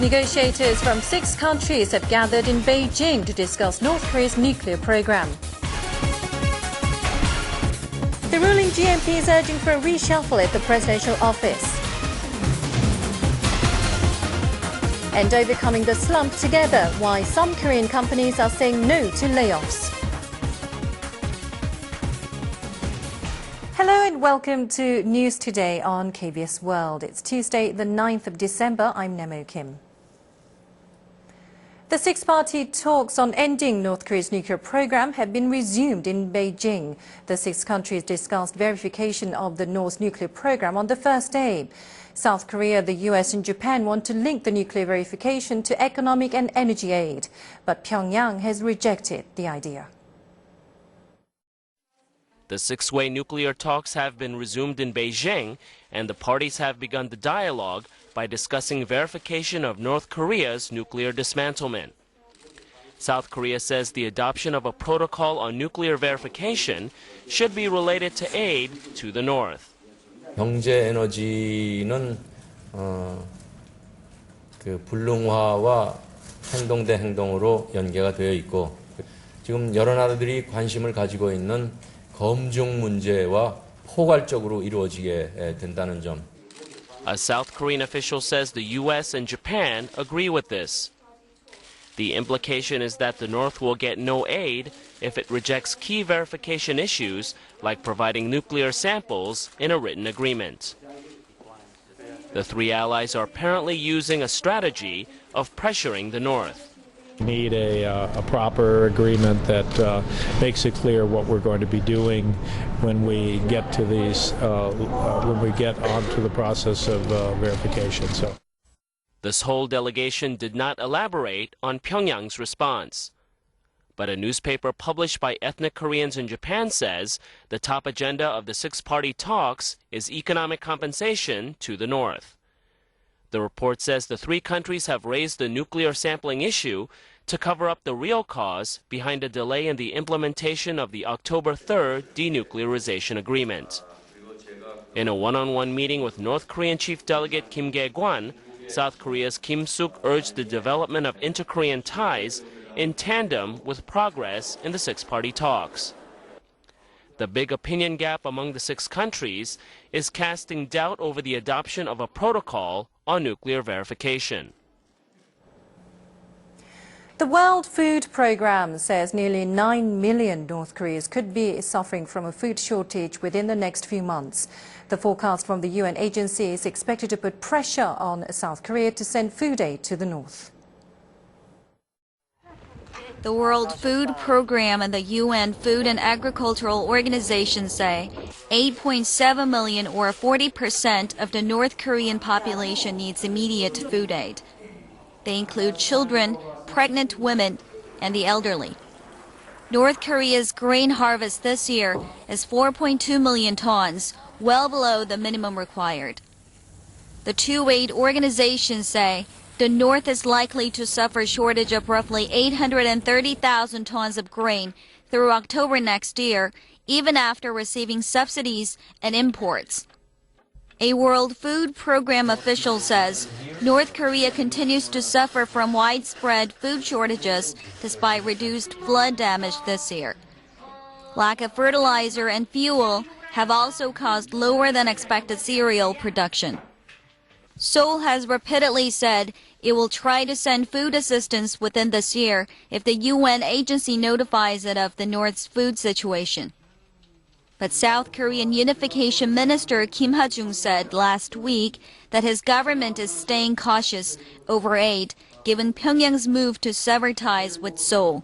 Negotiators from 6 countries have gathered in Beijing to discuss North Korea's nuclear program. The ruling GMP is urging for a reshuffle at the presidential office. And overcoming the slump together, why some Korean companies are saying no to layoffs. Hello and welcome to News Today on KBS World. It's Tuesday, the 9th of December. I'm Nemo Kim. The six-party talks on ending North Korea's nuclear program have been resumed in Beijing. The 6 countries discussed verification of the North's nuclear program on the first day. South Korea, the US and Japan want to link the nuclear verification to economic and energy aid. But Pyongyang has rejected the idea. The 6-way nuclear talks have been resumed in Beijing, and the parties have begun the dialogue by discussing verification of North Korea's nuclear dismantlement. South Korea says the adoption of a protocol on nuclear verification should be related to aid to the North. 경제 에너지는 불능화와 행동 대 행동으로 연계가 되어 있고 지금 여러 나라들이 관심을 가지고 있는 검증 문제와 포괄적으로 이루어지게 된다는 점. A South Korean official says the US and Japan agree with this. The implication is that the North will get no aid if it rejects key verification issues like providing nuclear samples in a written agreement. The 3 allies are apparently using a strategy of pressuring the North. We need a proper agreement that makes it clear what we're going to be doing when we get to these, when we get onto the process of verification. So, the Seoul delegation did not elaborate on Pyongyang's response. But a newspaper published by ethnic Koreans in Japan says the top agenda of the 6-party talks is economic compensation to the North. The report says the 3 countries have raised the nuclear sampling issue to cover up the real cause behind a delay in the implementation of the October 3rd denuclearization agreement. In a one-on-one meeting with North Korean Chief Delegate Kim Gae-kwan, South Korea's Kim Suk urged the development of inter-Korean ties in tandem with progress in the 6-party talks. The big opinion gap among the 6 countries is casting doubt over the adoption of a protocol on nuclear verification. The World Food Programme says nearly 9 million North Koreans could be suffering from a food shortage within the next few months. The forecast from the UN agency is expected to put pressure on South Korea to send food aid to the North. The World Food Programme and the UN Food and Agricultural Organization say 8.7 million or 40% of the North Korean population needs immediate food aid. They include children, pregnant women, and the elderly. North Korea's grain harvest this year is 4.2 million tons, well below the minimum required. The 2 aid organizations say the North is likely to suffer a shortage of roughly 830,000 tons of grain through October next year, even after receiving subsidies and imports. A World Food Programme official says North Korea continues to suffer from widespread food shortages despite reduced flood damage this year. Lack of fertilizer and fuel have also caused lower than expected cereal production. Seoul has repeatedly said it will try to send food assistance within this year if the UN agency notifies it of the North's food situation. But South Korean Unification Minister Kim Ha-jung said last week that his government is staying cautious over aid given Pyongyang's move to sever ties with Seoul.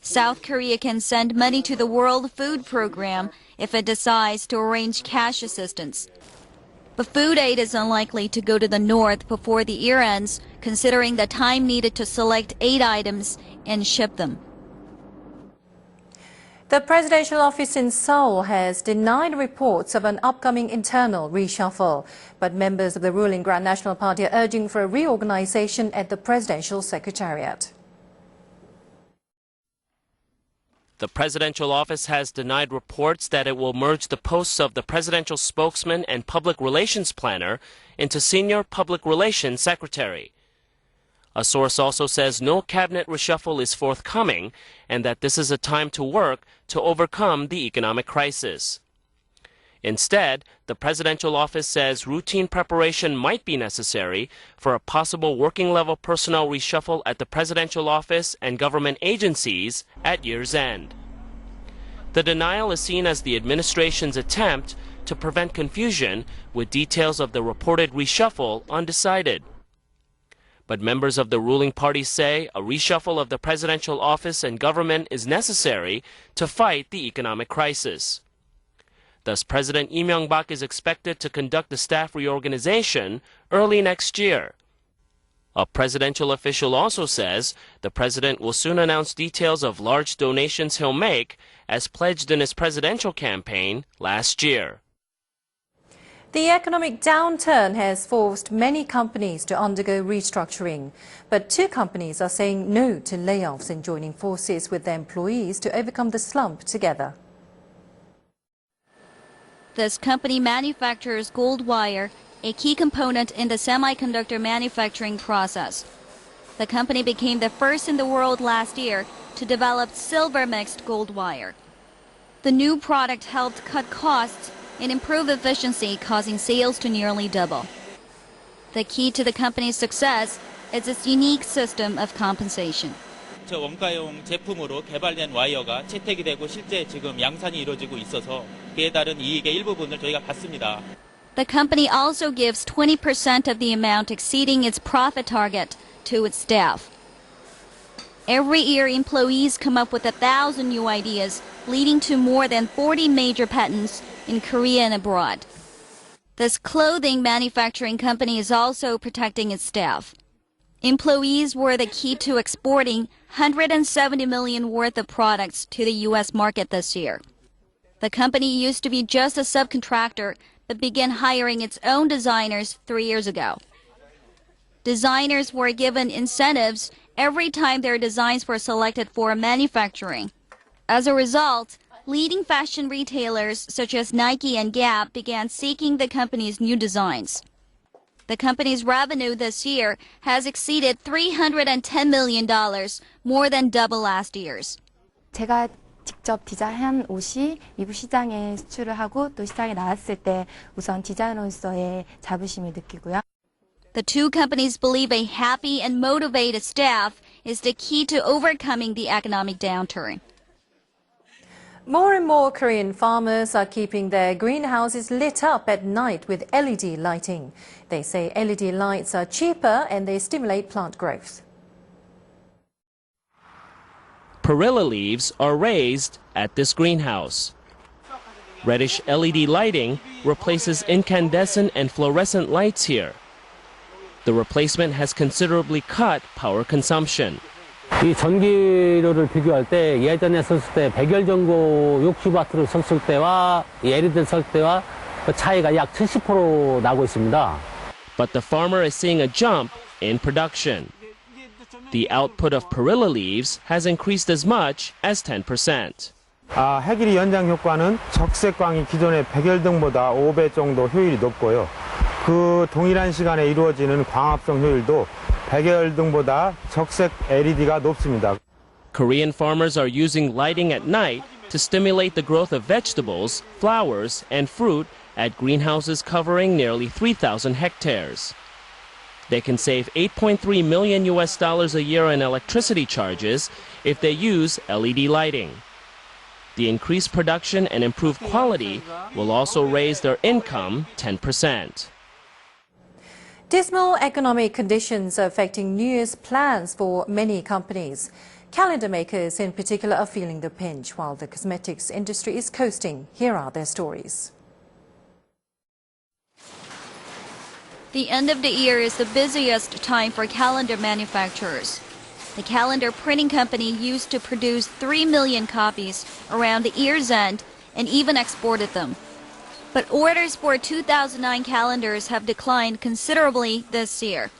South Korea can send money to the World Food Programme if it decides to arrange cash assistance. But food aid is unlikely to go to the North before the year ends, considering the time needed to select aid items and ship them. The presidential office in Seoul has denied reports of an upcoming internal reshuffle, but members of the ruling Grand National Party are urging for a reorganization at the presidential secretariat. The presidential office has denied reports that it will merge the posts of the presidential spokesman and public relations planner into senior public relations secretary. A source also says no cabinet reshuffle is forthcoming and that this is a time to work to overcome the economic crisis. Instead, the presidential office says routine preparation might be necessary for a possible working-level personnel reshuffle at the presidential office and government agencies at year's end. The denial is seen as the administration's attempt to prevent confusion with details of the reported reshuffle undecided. But members of the ruling party say a reshuffle of the presidential office and government is necessary to fight the economic crisis. Thus, President Lee Myung-bak is expected to conduct the staff reorganization early next year. A presidential official also says the president will soon announce details of large donations he'll make, as pledged in his presidential campaign last year. The economic downturn has forced many companies to undergo restructuring, but 2 companies are saying no to layoffs and joining forces with their employees to overcome the slump together. This company manufactures gold wire, a key component in the semiconductor manufacturing process. The company became the first in the world last year to develop silver-mixed gold wire. The new product helped cut costs and improve efficiency, causing sales to nearly double. The key to the company's success is its unique system of compensation. 원가용 제품으로 개발된 와이어가 채택이 되고 실제 지금 양산이 이루어지고 있어서 그에 따른 이익의 일부분을 저희가 받습니다. The company also gives 20% of the amount exceeding its profit target to its staff. Every year, employees come up with 1,000 new ideas, leading to more than 40 major patents in Korea and abroad. This clothing manufacturing company is also protecting its staff. Employees were the key to exporting $170 million worth of products to the U.S. market this year. The company used to be just a subcontractor, but began hiring its own designers 3 years ago. Designers were given incentives every time their designs were selected for manufacturing. As a result, leading fashion retailers such as Nike and Gap began seeking the company's new designs. The company's revenue this year has exceeded $310 million, more than double last year's. 제가 직접 디자인한 옷이 미국 시장에 수출을 하고 또 시장에 나왔을 때 우선 디자이너로서의 자부심을 느끼고요. The 2 companies believe a happy and motivated staff is the key to overcoming the economic downturn. More and more Korean farmers are keeping their greenhouses lit up at night with LED lighting. They say LED lights are cheaper and they stimulate plant growth. Perilla leaves are raised at this greenhouse. Reddish LED lighting replaces incandescent and fluorescent lights here. The replacement has considerably cut power consumption. 이 전기료를 비교할 때 예전에 썼을 때 100열 정도 60와트로 썼을 때와 이 LED를 쓸 때와 그 차이가 약 70% 나고 있습니다. But the farmer is seeing a jump in production. The output of perilla leaves has increased as much as 10%. 해길이 연장 효과는 적색광이 기존의 백열등보다 5배 정도 효율이 높고요. 그 동일한 시간에 이루어지는 광합성 효율도 백열등보다 적색 LED가 높습니다. Korean farmers are using lighting at night to stimulate the growth of vegetables, flowers, and fruit at greenhouses covering nearly 3,000 hectares. They can save $8.3 million a year in electricity charges if they use LED lighting. The increased production and improved quality will also raise their income 10%. Dismal economic conditions are affecting New Year's plans for many companies. Calendar makers in particular are feeling the pinch, while the cosmetics industry is coasting. Here are their stories. The end of the year is the busiest time for calendar manufacturers. The calendar printing company used to produce 3 million copies around the year's end and even exported them. But orders for 2009 calendars have declined considerably this year.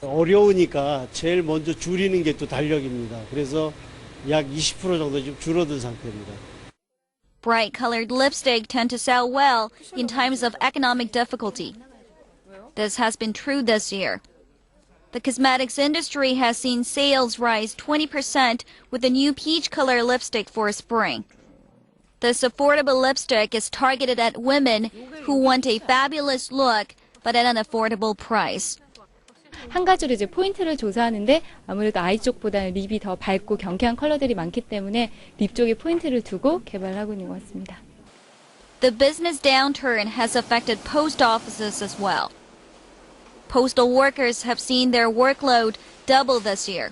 어려우니까 제일 먼저 줄이는 게 또 달력입니다. 그래서 약 20% 정도 좀 줄어든 상태입니다. Bright-colored lipstick tend to sell well in times of economic difficulty. This has been true this year. The cosmetics industry has seen sales rise 20% with the new peach color lipstick for spring. This affordable lipstick is targeted at women who want a fabulous look but at an affordable price. 한 가지로 이제 포인트를 조사하는데 아무래도 아이 쪽보다는 립이 더 밝고 경쾌한 컬러들이 많기 때문에 립 쪽에 포인트를 두고 개발하고 있는 것 같습니다. The business downturn has affected post offices as well. Postal workers have seen their workload double this year.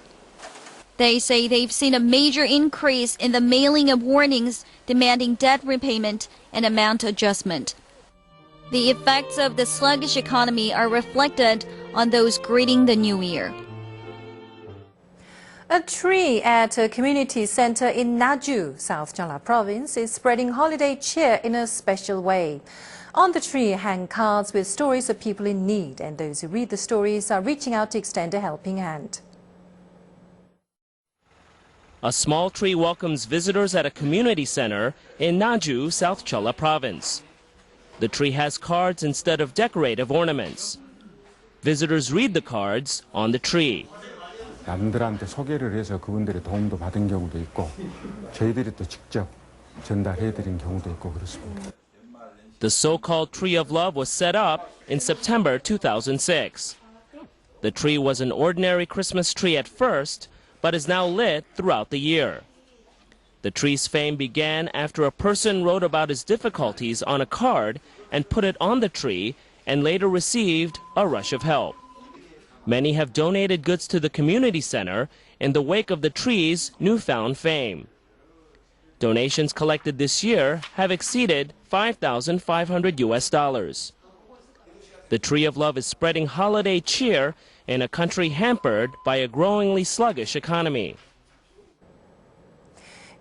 They say they've seen a major increase in the mailing of warnings demanding debt repayment and amount adjustment. The effects of the sluggish economy are reflected on those greeting the new year. A tree at a community center in Naju, South Jeolla Province, is spreading holiday cheer in a special way. On the tree hang cards with stories of people in need, and those who read the stories are reaching out to extend a helping hand. A small tree welcomes visitors at a community center in Naju, South Jeolla Province. The tree has cards instead of decorative ornaments. Visitors read the cards on the tree. 남들한테 소개를 해서 그분들의 도움도 받은 경우도 있고 저희들이 또 직접 전달해드린 경우도 있고 그렇습니다. The so-called Tree of Love was set up in September 2006. The tree was an ordinary Christmas tree at first, but is now lit throughout the year. The tree's fame began after a person wrote about his difficulties on a card and put it on the tree and later received a rush of help. Many have donated goods to the community center in the wake of the tree's newfound fame. Donations collected this year have exceeded $5,500. The Tree of Love is spreading holiday cheer in a country hampered by a growingly sluggish economy.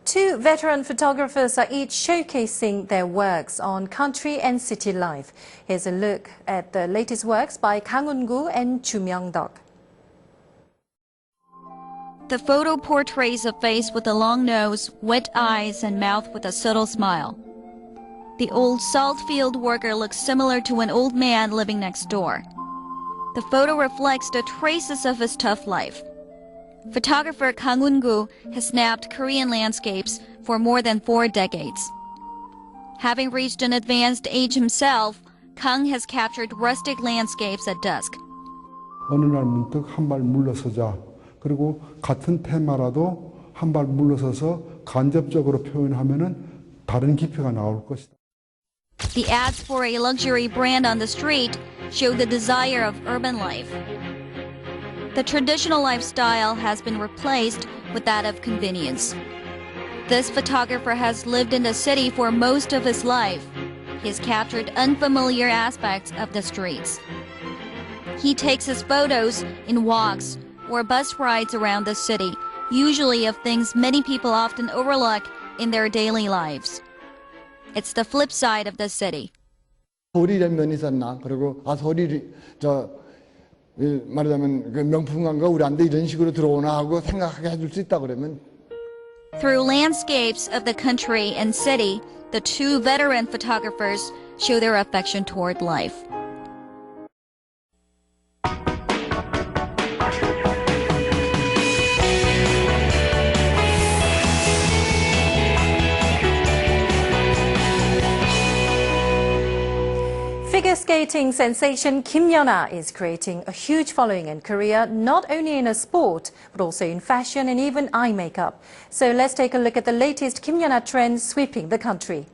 Two veteran photographers are each showcasing their works on country and city life. Here's a look at the latest works by Kang Eun-gu and Chu Myung-duk. The photo portrays a face with a long nose, wet eyes, and mouth with a subtle smile. The old salt field worker looks similar to an old man living next door. The photo reflects the traces of his tough life. Photographer Kang Eun-gu has snapped Korean landscapes for more than 4 decades. Having reached an advanced age himself, Kang has captured rustic landscapes at dusk. 어느 날 문득 한 발 물러서자. 그리고 같은 테마라도 한 발 물러서서 간접적으로 표현하면은 다른 깊이가 나올 것이다. The ads for a luxury brand on the street show the desire of urban life. The traditional lifestyle has been replaced with that of convenience. This photographer has lived in the city for most of his life. He has captured unfamiliar aspects of the streets. He takes his photos in walks or bus rides around the city, usually of things many people often overlook in their daily lives. It's the flip side of the city. 서울이라는 면이 있었나? 그리고 서울이 말하자면 그 명품관과 우리한테 이런 식으로 들어오나 하고 생각하게 해줄 수 있다 그러면. Through landscapes of the country and city, the two veteran photographers show their affection toward life. Figure skating sensation Kim Yuna is creating a huge following in Korea, not only in a sport, but also in fashion and even eye makeup. So let's take a look at the latest Kim Yuna trends sweeping the country.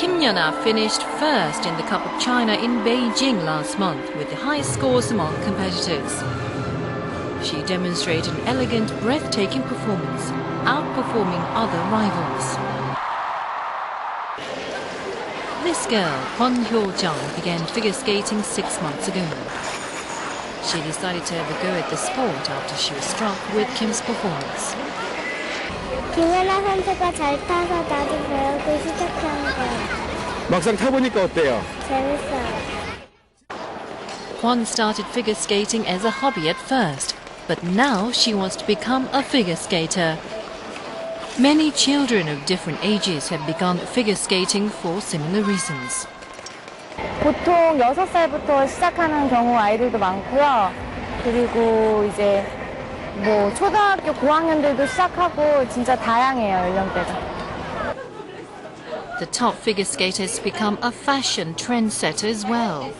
Kim Yuna finished first in the Cup of China in Beijing last month with the highest scores among competitors. She demonstrated an elegant, breathtaking performance, outperforming other rivals. This girl, Kwon Hyo-jung, began figure skating 6 months ago. She decided to have a go at the sport after she was struck with Kim's performance. 김연아 선수가 잘 타서 나도 배우고 시작한 거예요. 막상 타보니까 어때요? 재밌어요. Kwon started figure skating as a hobby at first, but now she wants to become a figure skater. Many children of different ages have begun figure skating for similar reasons. 보통 6살부터 시작하는 경우 아이들도 많고요. 그리고 이제 뭐 초등학교 고학년들도 시작하고 진짜 다양해요, 연령대가. The top figure skater has become a fashion trendsetter as well.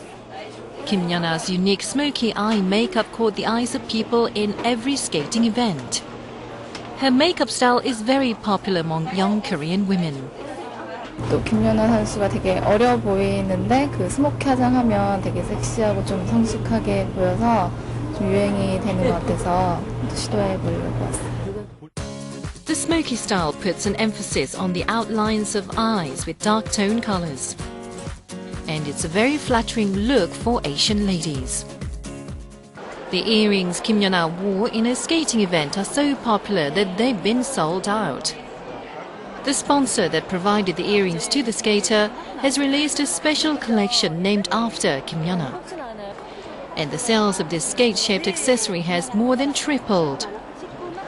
Kim Yuna's unique smoky eye makeup caught the eyes of people in every skating event. Her makeup style is very popular among young Korean women. 또 김연아 선수가 되게 어려 보이는데 그 스모키 화장하면 되게 섹시하고 좀 성숙하게 보여서 좀 유행이 되는 것 같아서 또 시도해 보려고 왔어요. The smoky style puts an emphasis on the outlines of eyes with dark tone colors. And it's a very flattering look for Asian ladies. The earrings Kim Yuna wore in a skating event are so popular that they've been sold out. The sponsor that provided the earrings to the skater has released a special collection named after Kim Yuna. And the sales of this skate-shaped accessory has more than tripled.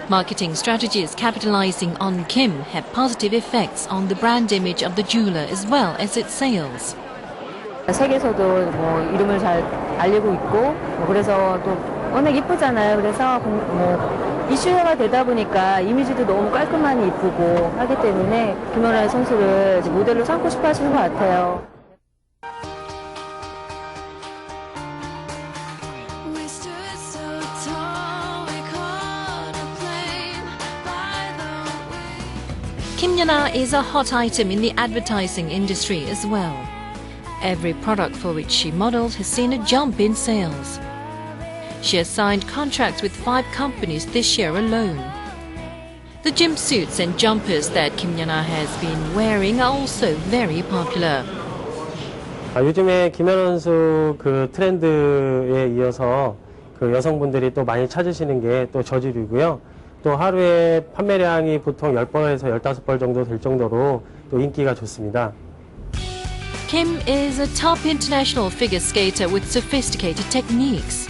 Marketing strategies capitalizing on Kim have positive effects on the brand image of the jeweler as well as its sales. 세계에서도 뭐 이름을 잘 알리고 있고 그래서 또 워낙 이쁘잖아요. 그래서 뭐 이슈화가 되다 보니까 이미지도 너무 깔끔하니 이쁘고 하기 때문에 김연아 선수를 모델로 삼고 싶어 하시는 것 같아요. Kim Yuna is a hot item in the advertising industry as well. Every product for which she modeled has seen a jump in sales. She has signed contracts with 5 companies this year alone. The jumpsuits and jumpers that Kim Yuna has been wearing are also very popular. 요즘에 김연아 선수 그 트렌드에 이어서 그 여성분들이 또 많이 찾으시는 게 또 저지르고요. 또 하루에 판매량이 보통 10번에서 15번 정도 될 정도로 또 인기가 좋습니다. Kim is a top international figure skater with sophisticated techniques.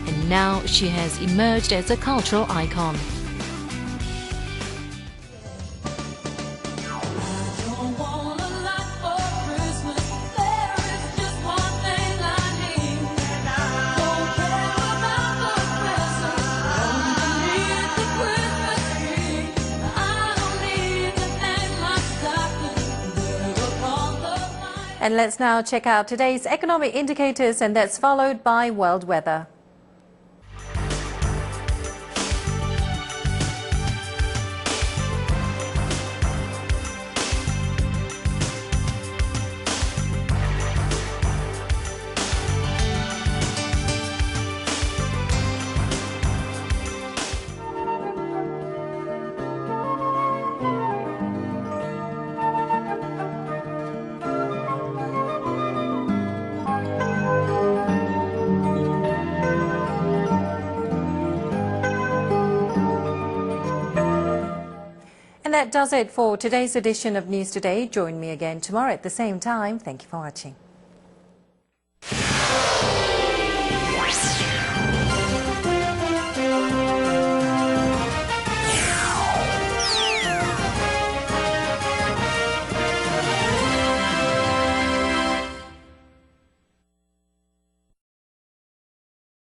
And now she has emerged as a cultural icon. And let's now check out today's economic indicators, and that's followed by world weather. And that does it for today's edition of News Today. Join me again tomorrow at the same time. Thank you for watching.